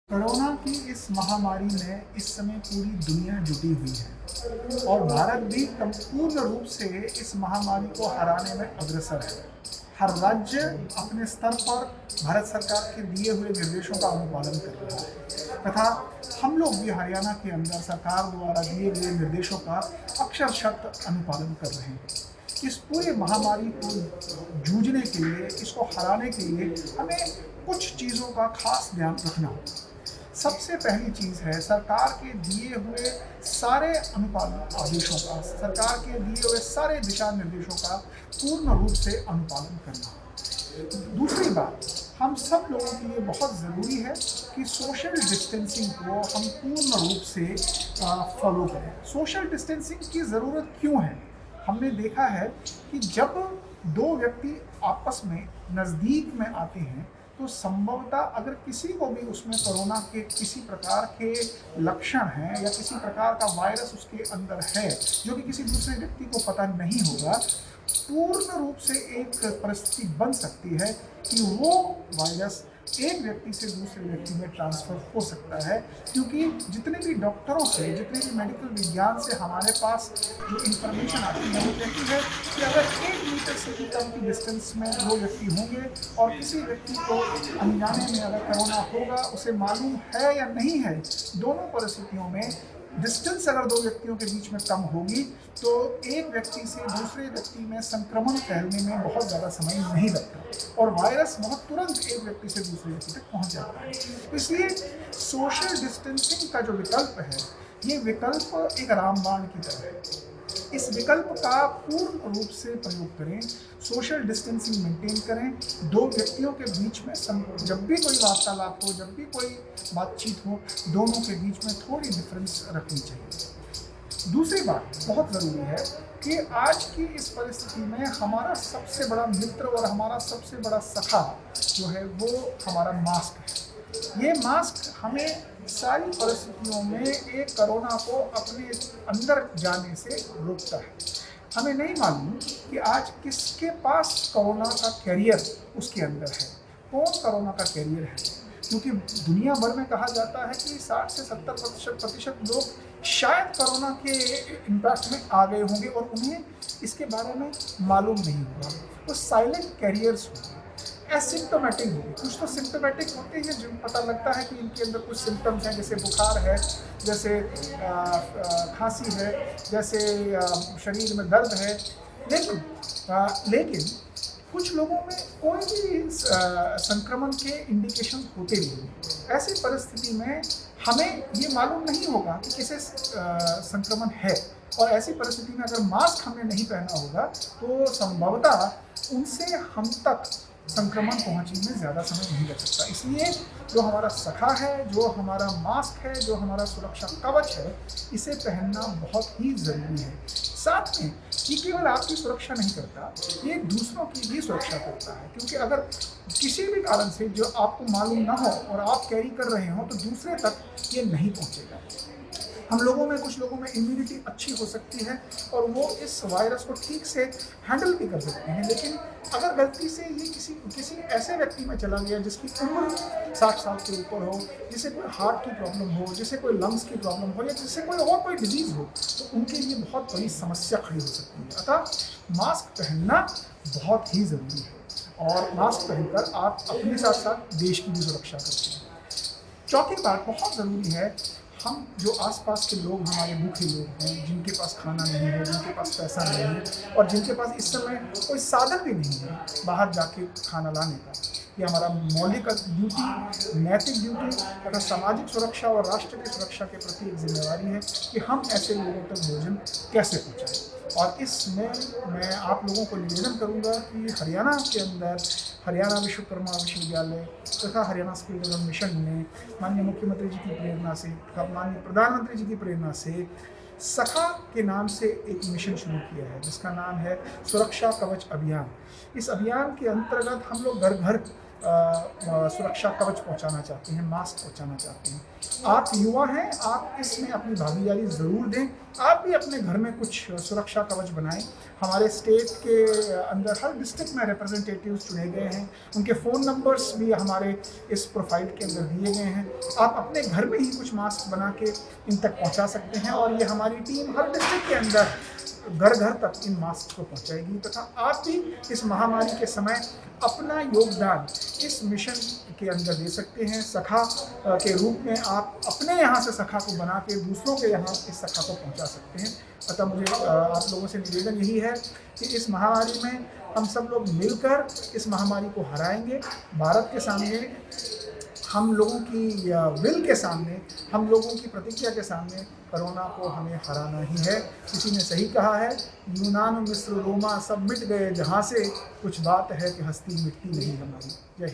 Corona की इस महामारी में इस समय पूरी दुनिया जुटी हुई है और भारत भी पूर्ण रूप से इस महामारी को हराने में अग्रसर है। हर राज्य अपने स्तर पर भारत सरकार के दिए हुए निर्देशों का अनुपालन कर रहा है तथा हम लोग भी हरियाणा के अंदर सरकार द्वारा दिए गए निर्देशों का अक्षरशः अनुपालन कर रहे हैं। इस पूरी महामारी को जूझने के लिए, इसको हराने के लिए हमें कुछ चीज़ों का खास ध्यान रखना होगा। सबसे पहली चीज़ है सरकार के दिए हुए सारे अनुपालन आदेशों का, सरकार के दिए हुए सारे दिशा निर्देशों का पूर्ण रूप से अनुपालन करना। दूसरी बात, हम सब लोगों के लिए बहुत ज़रूरी है कि सोशल डिस्टेंसिंग को हम पूर्ण रूप से फॉलो करें। सोशल डिस्टेंसिंग की ज़रूरत क्यों है? हमने देखा है कि जब दो व्यक्ति आपस में नज़दीक में आते हैं तो संभवतः अगर किसी को भी उसमें कोरोना के किसी प्रकार के लक्षण हैं या किसी प्रकार का वायरस उसके अंदर है जो कि किसी दूसरे व्यक्ति को पता नहीं होगा, पूर्ण रूप से एक परिस्थिति बन सकती है कि वो वायरस एक व्यक्ति से दूसरे व्यक्ति में ट्रांसफ़र हो सकता है। क्योंकि जितने भी डॉक्टरों से, जितने भी मेडिकल विज्ञान से हमारे पास जो इन्फॉर्मेशन आती है वो कहती है कि अगर 1 मीटर से भी कम की डिस्टेंस में 2 व्यक्ति होंगे और किसी व्यक्ति को अनजाने में अगर कोरोना होगा, उसे मालूम है या नहीं है, दोनों परिस्थितियों में डिस्टेंस अगर 2 व्यक्तियों के बीच में कम होगी तो एक व्यक्ति से दूसरे व्यक्ति में संक्रमण फैलने में बहुत ज़्यादा समय नहीं लगता और वायरस बहुत तुरंत एक व्यक्ति से दूसरे व्यक्ति तक पहुंच जाता है। तो इसलिए सोशल डिस्टेंसिंग का जो विकल्प है, ये विकल्प एक रामबाण की तरह है। इस विकल्प का पूर्ण रूप से प्रयोग करें, सोशल डिस्टेंसिंग मेंटेन करें। 2 व्यक्तियों के बीच में जब भी कोई वार्तालाप हो, जब भी कोई बातचीत हो, दोनों के बीच में थोड़ी डिफरेंस रखनी चाहिए। दूसरी बात बहुत ज़रूरी है कि आज की इस परिस्थिति में हमारा सबसे बड़ा मित्र और हमारा सबसे बड़ा सखा जो है वो हमारा मास्क है। ये मास्क हमें सारी परिस्थितियों में एक कोरोना को अपने अंदर जाने से रोकता है। हमें नहीं मालूम कि आज किसके पास कोरोना का कैरियर उसके अंदर है, कौन कोरोना का कैरियर है। क्योंकि दुनिया भर में कहा जाता है कि 60 से 70% लोग शायद कोरोना के इम्पैक्ट में आ गए होंगे और उन्हें इसके बारे में मालूम नहीं होगा। वो साइलेंट कैरियर्स होंगे, एसिम्टोमेटिक होंगे। कुछ तो सिम्टोमेटिक होते हैं जो पता लगता है कि इनके अंदर कुछ सिम्टम्स हैं, जैसे बुखार है, जैसे खांसी है, जैसे शरीर में दर्द है। लेकिन कुछ लोगों में कोई भी संक्रमण के इंडिकेशन होते नहीं। ऐसी परिस्थिति में हमें ये मालूम नहीं होगा कि किसे संक्रमण है और ऐसी परिस्थिति में अगर मास्क हमने नहीं पहना होगा तो संभवतः उनसे हम तक संक्रमण पहुंचने में ज़्यादा समय नहीं लग सकता। इसलिए जो हमारा सखा है, जो हमारा मास्क है, जो हमारा सुरक्षा कवच है, इसे पहनना बहुत ही ज़रूरी है। साथ में ये केवल आपकी सुरक्षा नहीं करता, ये दूसरों की भी सुरक्षा करता है। क्योंकि अगर किसी भी कारण से जो आपको मालूम ना हो और आप कैरी कर रहे हो तो दूसरे तक ये नहीं पहुंचेगा। हम लोगों में, कुछ लोगों में इम्यूनिटी अच्छी हो सकती है और वो इस वायरस को ठीक से हैंडल भी कर सकते हैं। लेकिन अगर गलती से ये किसी ऐसे व्यक्ति में चला गया जिसकी उम्र 60 साल के ऊपर हो, जिसे कोई हार्ट की प्रॉब्लम हो, जिसे कोई लंग्स की प्रॉब्लम हो या जिससे कोई और कोई डिजीज़ हो, तो उनके लिए बहुत बड़ी समस्या खड़ी हो सकती है। अतः मास्क पहनना बहुत ही ज़रूरी है और मास्क पहनकर आप अपने साथ साथ देश की भी सुरक्षा करते हैं। चौथी बात बहुत ज़रूरी है, हम जो आसपास के लोग, हमारे भूखे लोग हैं, जिनके पास खाना नहीं है, जिनके पास पैसा नहीं है और जिनके पास इस समय कोई साधन भी नहीं है बाहर जाके खाना लाने का, ये हमारा मौलिक ड्यूटी, नैतिक ड्यूटी तथा सामाजिक सुरक्षा और राष्ट्र की सुरक्षा के प्रति एक जिम्मेदारी है कि हम ऐसे लोगों तक भोजन कैसे पहुँचाएँ। और इसमें मैं आप लोगों को निवेदन करूंगा कि हरियाणा के अंदर हरियाणा विश्वकर्मा विश्वविद्यालय तथा हरियाणा स्किल डेवलपमेंट मिशन ने माननीय मुख्यमंत्री जी की प्रेरणा से, माननीय प्रधानमंत्री जी की प्रेरणा से सखा के नाम से एक मिशन शुरू किया है जिसका नाम है सुरक्षा कवच अभियान। इस अभियान के अंतर्गत हम लोग घर घर सुरक्षा कवच पहुंचाना चाहते हैं, मास्क पहुंचाना चाहते हैं। आप युवा हैं, आप इसमें अपनी भागीदारी ज़रूर दें। आप भी अपने घर में कुछ सुरक्षा कवच बनाएं। हमारे स्टेट के अंदर हर डिस्ट्रिक्ट में रिप्रेजेंटेटिव्स चुने गए हैं, उनके फ़ोन नंबर्स भी हमारे इस प्रोफाइल के अंदर दिए गए हैं। आप अपने घर में ही कुछ मास्क बना के इन तक पहुंचा सकते हैं और ये हमारी टीम हर डिस्ट्रिक्ट के अंदर घर घर तक इन मास्क को पहुंचाएगी। तथा आप भी इस महामारी के समय अपना योगदान इस मिशन के अंदर दे सकते हैं। सखा के रूप में आप अपने यहाँ से सखा को बना के दूसरों के यहाँ इस सखा को पहुँचा सकते हैं। अतः मुझे आप लोगों से निवेदन यही है कि इस महामारी में हम सब लोग मिलकर इस महामारी को हराएंगे। भारत के सामने, हम लोगों की विल के सामने, हम लोगों की प्रतिज्ञा के सामने कोरोना को हमें हराना ही है। किसी ने सही कहा है, यूनान मिस्र रोमा सब मिट गए जहाँ से, कुछ बात है कि हस्ती मिटती नहीं हमारी। जय हिंद।